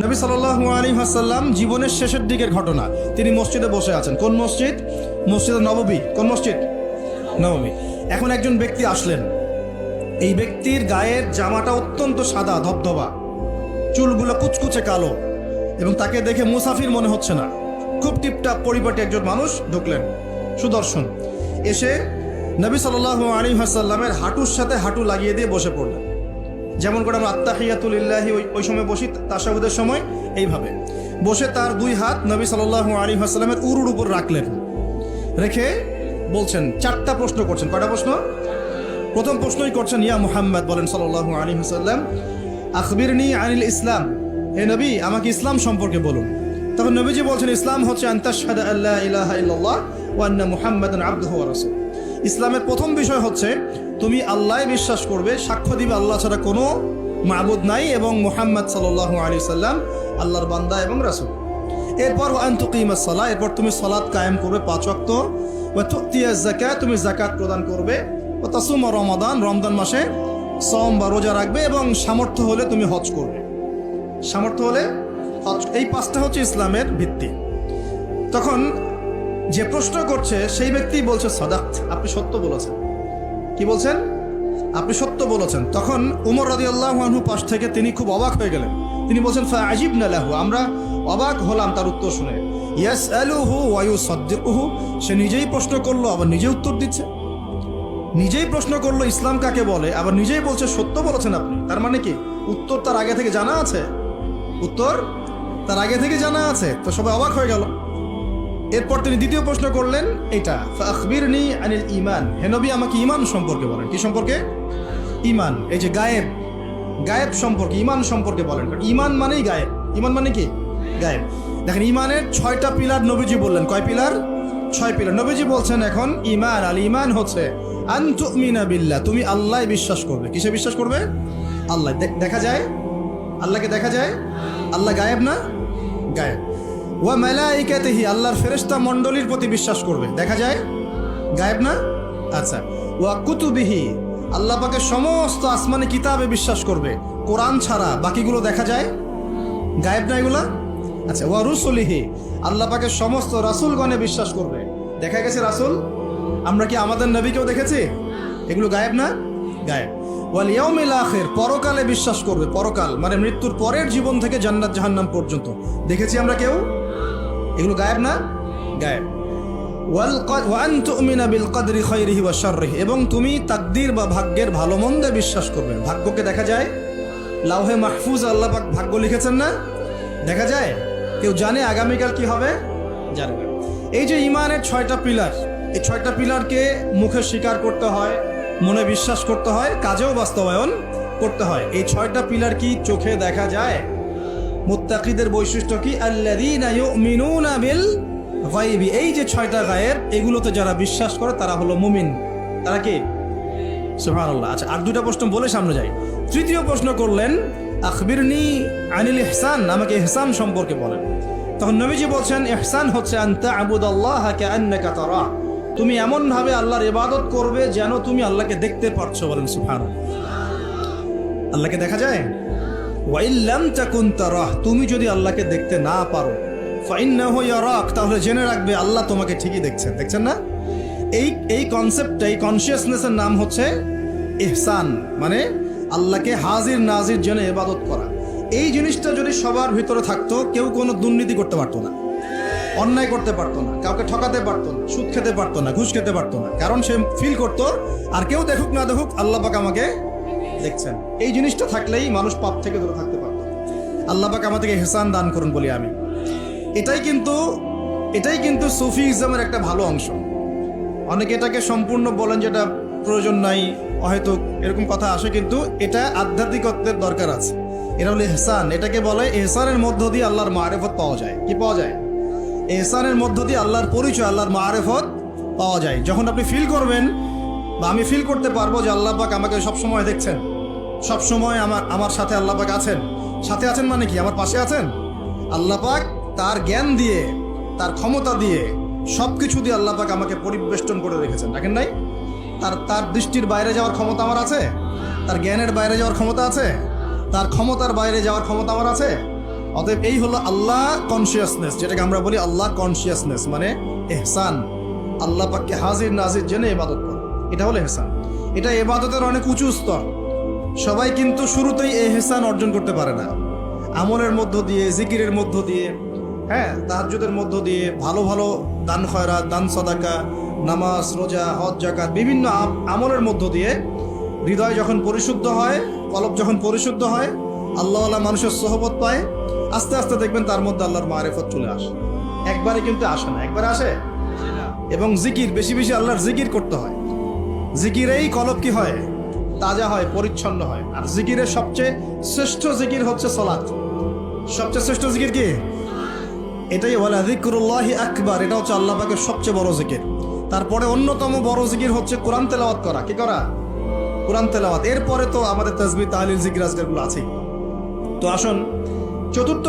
নবী সাল্লাল্লাহু আলাইহি ওয়াসাল্লাম জীবনের শেষের দিকের ঘটনা, তিনি মসজিদে বসে আছেন। কোন মসজিদ? মসজিদে নববী। কোন মসজিদ? নববী। এখন একজন ব্যক্তি আসলেন, এই ব্যক্তির গায়ের জামাটা অত্যন্ত সাদা ধবধবা, চুলগুলো কুচকুচে কালো, এবং তাকে দেখে মুসাফির মনে হচ্ছে না, খুব টিপটাপ পরিপাটি একজন মানুষ ঢুকলেন, সুদর্শন। এসে নবী সাল্লাল্লাহু আলাইহি ওয়াসাল্লামের হাঁটুর সাথে হাঁটু লাগিয়ে দিয়ে বসে পড়লেন। যেমন করে আমরা আত্তাহিয়াতু লিল্লাহি ওই সময় বসি তাশাহুদের সময়, এইভাবে বসে তার দুই হাত নবী সাল্লাল্লাহু আলাইহি ওয়াসাল্লামের উরুর উপর রাখলেন। রেখে বলছেন, চারটা প্রশ্ন করছেন। কয়টা প্রশ্ন? প্রথম প্রশ্নই করছেন, ইয়া মুহাম্মদ, বলেন সাল্লাল্লাহু আলাইহি ওয়াসাল্লাম, আখবিরনি আনিল ইসলাম, হে নবী আমাকে ইসলাম সম্পর্কে বলুন। তখন নবীজি বলছেন, ইসলাম হচ্ছে আন তাশহাদা আল্লা ইলাহা ইল্লাল্লাহ ওয়া আন্না মুহাম্মাদান আবদুহু ওয়া রাসূলুহু। ইসলামের প্রথম বিষয় হচ্ছে তুমি আল্লাহ বিশ্বাস করবে, সাক্ষ্য দিবে আল্লাহ ছাড়া কোনো মাবুদ নাই, এবং মুহাম্মদ সাল্লাল্লাহু আলাইহি ওয়াসাল্লাম আল্লাহর বান্দা এবং রাসূল। এরপর ওয়া আন তুকিমাস সালাহ, এরপর তুমি সালাত কায়েম করবে 5 ওয়াক্ত, ওয়া তুতিয়াজ যাকাত, তুমি যাকাত প্রদান করবে, ওয়া তাসুমা রমাদান, রমজান মাসে সওম বা রোজা রাখবে, এবং সামর্থ্য হলে তুমি হজ করবে। সামর্থ্য হলে হজ। এই 5টা হচ্ছে ইসলামের ভিত্তি। তখন যে প্রশ্ন করছে সেই ব্যক্তি বলছে, সাদাক্ত, আপনি সত্য বলেছেন। কি বলছেন? আপনি সত্য বলেছেন। তখন উমর রাদিয়াল্লাহু আনহু পাশ থেকে তিনি খুব অবাক হয়ে গেলেন। তিনি বলছেন, ফাআজিবনা লাহু, আমরা অবাক হলাম তার উত্তর শুনে। ইয়াসআলুহু ওয়া ইউসাদ্দিকুহু, সে নিজেই প্রশ্ন করলো আবার নিজে উত্তর দিচ্ছে। নিজেই প্রশ্ন করলো ইসলাম কাকে বলে, আবার নিজেই বলছে সত্য বলেছেন আপনি। তার মানে কি উত্তর তার আগে থেকে জানা আছে? উত্তর তার আগে থেকে জানা আছে। তো সবাই অবাক হয়ে গেল। এরপর তিনি দ্বিতীয় প্রশ্ন করলেন, এটা ফাখবিরনি আনিল ঈমান, হে নবী আমাকে ঈমান সম্পর্কে বলেন। কি সম্পর্কে? ঈমান। এই যে গায়েব, গায়েব সম্পর্কে, ঈমান সম্পর্কে বলেন। ঈমান মানেই গায়েব। ঈমান মানে কি? গায়েব। দেখেন, ঈমানের 6টা পিলার নবীজি বললেন। কয় পিলার? 6 পিলার নবীজি বলছেন। এখন ঈমান, আল ঈমান হচ্ছে আন তুমিনা বিল্লাহ, তুমি আল্লাহ বিশ্বাস করবে। কিসে বিশ্বাস করবে? আল্লাহ। দেখা যায়? আল্লাহকে দেখা যায়? আল্লাহ গায়েব না? গায়েব। ওয়া মালাইকাতিহি, আল্লাহর ফেরেশতা মণ্ডলীর প্রতি বিশ্বাস করবে। দেখা যায়? গায়েব না? আচ্ছা। ওয়া কুতুবিহি, আল্লাহ পাকের সমস্ত আসমানি কিতাবে বিশ্বাস করবে, কোরআন ছাড়া বাকিগুলো দেখা যায়? গায়েব না এগুলা? আচ্ছা। ওয়া রুসুলিহি, আল্লাহ পাকের সমস্ত রাসূলগণে বিশ্বাস করবে। দেখা গেছে রাসূল? আমরা কি আমাদের নবীকেও দেখেছি? এগুলো গায়েব না? গায়েব। ওয়াল ইয়াউমিল আখির, পরকালে বিশ্বাস করবে। পরকাল মানে মৃত্যুর পরের জীবন থেকে জান্নাত জাহান্নাম পর্যন্ত দেখেছি আমরা কেউ? এগুলো গায়েব না? গায়েব। ওয়া আন তুমিনা বিল কদরি খায়রিহি ওয়া শাররিহি, এবং তুমি তাকদীর বা ভাগ্যের ভালো মন্দে বিশ্বাস করবে। ভাগ্যকে দেখা যায়? লাউহে মাহফুজ আল্লাহ পাক ভাগ্য লিখেছেন না? দেখা যায়? কেউ জানে আগামীকাল কি হবে? জানে না। এই যে ঈমানের 6টা পিলার, এই 6টা পিলারকে মুখে স্বীকার করতে হয়, মনে বিশ্বাস করতে হয়, কাজেও বাস্তবায়ন করতে হয়। এই 6টা পিলার কি চোখে দেখা যায়? মুত্তাকিদের বৈশিষ্ট্য কি? আল্লাযীনা ইউমিনুনা বিল গায়বি, এই যে 6টা গায়েব, এগুলোতে যারা বিশ্বাস করে তারা হলো মুমিন। তারা কি? সুবহানাল্লাহ। আচ্ছা, আর 2টা প্রশ্ন বলে সামনে যাই। তৃতীয় প্রশ্ন করলেন, আখবিরনি আনিল ইহসান, আমাকে ইহসান সম্পর্কে বলেন। তখন নবীজি বলছেন, ইহসান হচ্ছে আন তা'বুদাল্লাহা কাআন্নাকা তারা, তুমি এমন ভাবে আল্লাহর ইবাদত করবে যেন তুমি আল্লাহকে দেখতে পাচ্ছ। বলেন সুবহানাল্লাহ। আল্লাহকে দেখা যায়? ওয়া ইল্লাম তাকুন তারাহ, তুমি যদি আল্লাহকে দেখতে না পারো, ফাইন্নাহু ইয়ারাক, তাহলে জেনে রাখবে আল্লাহ তোমাকে ঠিকই দেখছেন। দেখছেন না? এই কনসেপ্ট, এই কনসিয়াসনেসের নাম হচ্ছে ইহসান, মানে আল্লাহকে হাজির নাজির জেনে ইবাদত করা। এই জিনিসটা যদি সবার ভিতরে থাকতো, কেউ কোনো দুর্নীতি করতে পারতো না, অন্যায় করতে পারতো না, কাউকে ঠকাতে পারতো না, সুদ খেতে পারতো না, ঘুষ খেতে পারতো না। কারণ সে ফিল করতো আর কেউ দেখুক না দেখুক আল্লাহ পাক আমাকে দেখছেন। এই জিনিসটা থাকলেই মানুষ পাপ থেকে দূরে থাকতে পারতো। আল্লাহ পাক আমাদেরকে ইহসান দান করুন বলি আমি। এটাই কিন্তু সুফিজমের একটা ভালো অংশ। অনেকে এটাকে সম্পূর্ণ বলেন যেটা প্রয়োজন নাই, হয়তো এরকম কথা আসে, কিন্তু এটা আধ্যাত্মিকত্বের দরকার আছে। এটা হলো ইহসান। এটাকে বলে ইহসানের মধ্য দিয়ে আল্লাহর মারিফত পাওয়া যায়। কি পাওয়া যায়? ইহসানের মধ্য দিয়ে আল্লাহর পরিচয়, আল্লাহর মারিফত পাওয়া যায়। যখন আপনি ফিল করবেন, বা আমি ফিল করতে পারবো যে আল্লাহ পাক আমাকে সবসময় দেখছেন, সবসময় আমার সাথে আল্লাহ পাক আছেন। সাথে আছেন মানে কি? আমার পাশে আছেন। আল্লাহ পাক তার জ্ঞান দিয়ে, তার ক্ষমতা দিয়ে, সব কিছু দিয়ে আল্লাহ পাক আমাকে পরিবেষ্টন করে রেখেছেন। দেখেন নাই? তার দৃষ্টির বাইরে যাওয়ার ক্ষমতা আমার আছে? তার জ্ঞানের বাইরে যাওয়ার ক্ষমতা আছে? তার ক্ষমতার বাইরে যাওয়ার ক্ষমতা আমার আছে? অতএব এই হলো আল্লাহ কনসিয়াসনেস, যেটাকে আমরা বলি আল্লাহ কনসিয়াসনেস, মানে এহসান। আল্লাহ পাককে হাজির নাজির জেনে ইবাদত করা, এটা হলো এহসান। এটা ইবাদতের অনেক উঁচু স্তর। সবাই কিন্তু শুরুতেই এহসান অর্জন করতে পারে না। আমলের মধ্য দিয়ে, জিকিরের মধ্য দিয়ে, হ্যাঁ, তাহাজ্জুদের মধ্য দিয়ে, ভালো ভালো দান খয়রাত, দান সাদাকা, নামাজ, রোজা, হজ, যাকাত, বিভিন্ন আমলের মধ্য দিয়ে হৃদয় যখন পরিশুদ্ধ হয়, কলব যখন পরিশুদ্ধ হয়, আল্লাহওয়ালা মানুষের সোহবত পায়, আস্তে আস্তে দেখবেন তার মধ্যে আল্লাহর মারিফত চলে আসে। একবারে কিন্তু আসে না, একবারে আসে। এবং জিকির, বেশি বেশি আল্লাহর জিকির করতে হয়। জিকিরেই কলব কি হয়? তাজা হয়, পরিচ্ছন্ন হয়। আর জিকিরের সবচেয়ে শ্রেষ্ঠ জিকির হচ্ছে সালাত। সবচেয়ে শ্রেষ্ঠ জিকির কি? এটাই বলে যিকরুল্লাহি আকবার, এটা হচ্ছে আল্লাহ পাকের সবচেয়ে বড় জিকির। তারপরে অন্যতম বড় জিকির হচ্ছে কোরআন তেলাওয়াত করা। কি করা? কোরআন তেলাওয়াত। এরপরে তো আমাদের তাসবিহ, তাহলিল, জিকির, আজকারগুলো আছেই। তো আসুন চতুর্থ